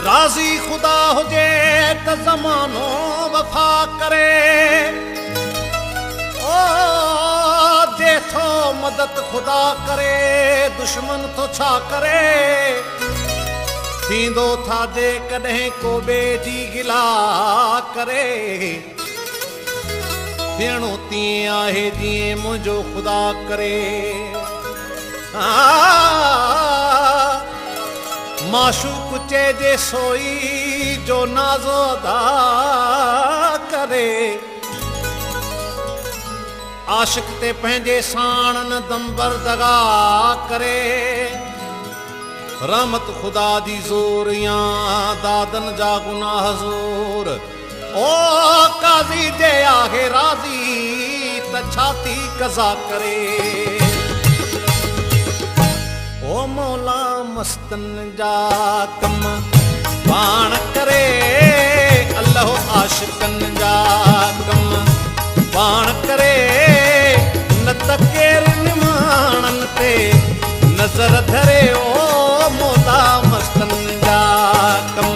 राज़ी ख़ुदा हुजे त ज़मानो वफ़ा करे, ओ जे थो मदद ख़ुदा करे दुश्मन थो छा करे। थींदो था जे कॾहिं को ॿिए जी गिला करे, थियणो तीअं आहे जीअं मुंहिंजो ख़ुदा करे। माशूक चइजे सोई जो नाज़ो अदा करे, आशिक ते पंहिंजे साण न दंबर दगा करे। रहमत ख़ुदा जी ज़ोर या दादन जा गुनाह ज़ोर, ओ काज़ी जे आहे राज़ी त छाती कज़ा करे। ओ मौला मस्तन जा कम पाण करे, अल्लाह आशिकन जा कम पाण करे। न त केरु निमाणनि ते नज़र धरे, ओ मौला मस्तन जा कम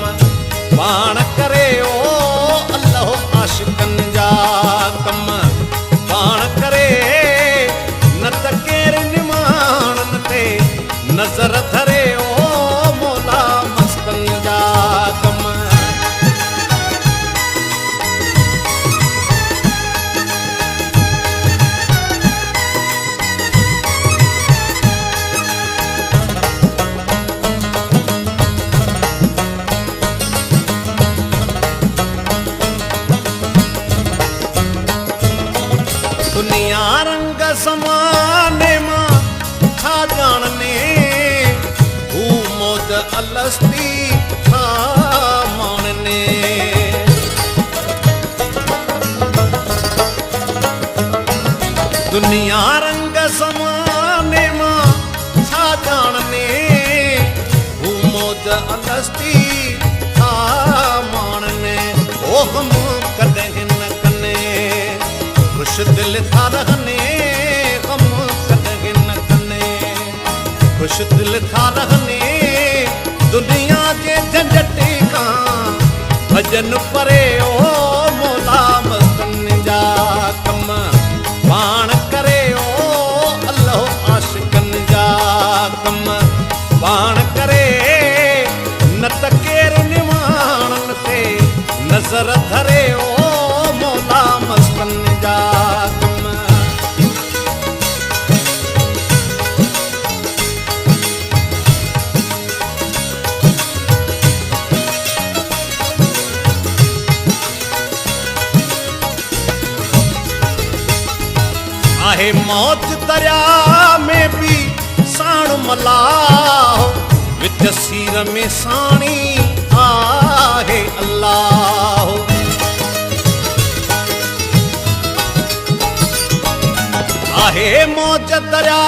पाण करे। ओ अल्लाह आशिकन जा कम पाण करे। न त केरु निमाणनि ते नज़र धरे, ओ मौला मस्तन जा कम। दुनिया रंग ज़माने मां छा ॼाणने, हू मौज अलस्ती छा माणने। दुनिया रंग ज़माने मां छा ॼाणने, हू मौज अलस्ती छा माणने। ओ हम कॾहिं न कने खुश दिल था रहने, गम कॾहिं न कने खुश दिल था रहने। दुनिया जे झंझट खां भजन परे, ओ मौला मस्तन जा कम पाण करे। ओ अल्लाह आशिकन जा कम पाण करे। न त केरु निमाणनि ते नज़र धरे, ओ मौला मस्तन जा कम। आहे मौत दरिया में भी साण मलाहो, विच सीर में साणी आहे अल्लाह। आहे मौज दरिया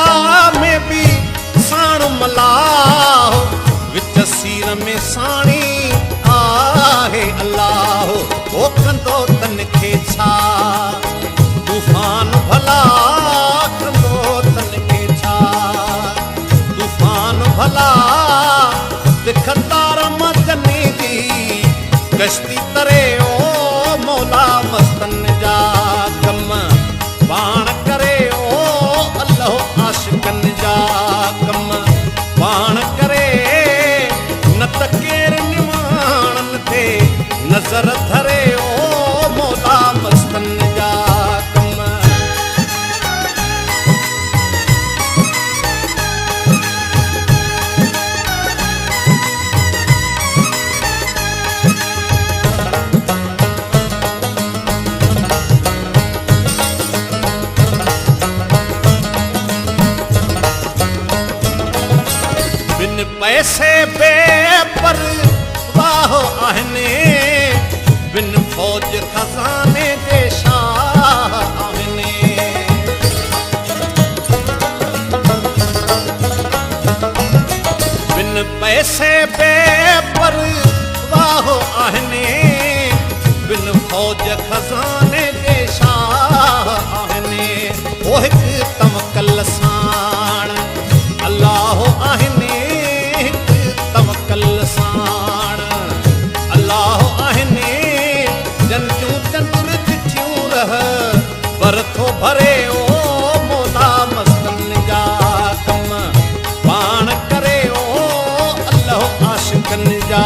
में भी साण मलाहो, विच सीर में साणी आहे अल्लाह। ओ कंदो तन खे छा तूफ़ान भला, कंदो तन खे छा तूफ़ान भला। दिखतार मदनी जी कश्ती तरे, ओ मौला मस्तन जा कम पाण करे। ओ अल्लाह आशिकन जा कम पाण करे। न त केरु निमाणनि ते नज़र धरे, ओ मौला मस्तन जा कम। बिन पैसे बेपरवाह आहिनि, बिन फौज खज़ाने जे शाह आहिनि। बिन पैसे बेपरवाह आहिनि, बिन फौज खज़ाने जे शाह आहिनि। ओ हिकु तवक्कल साण अल्लाह आहिनि, हिकु तवक्कल साण भरथो भरे ओ मौला मस्तन जा कम पाण करे ओ अल्लाह आशिकन जा।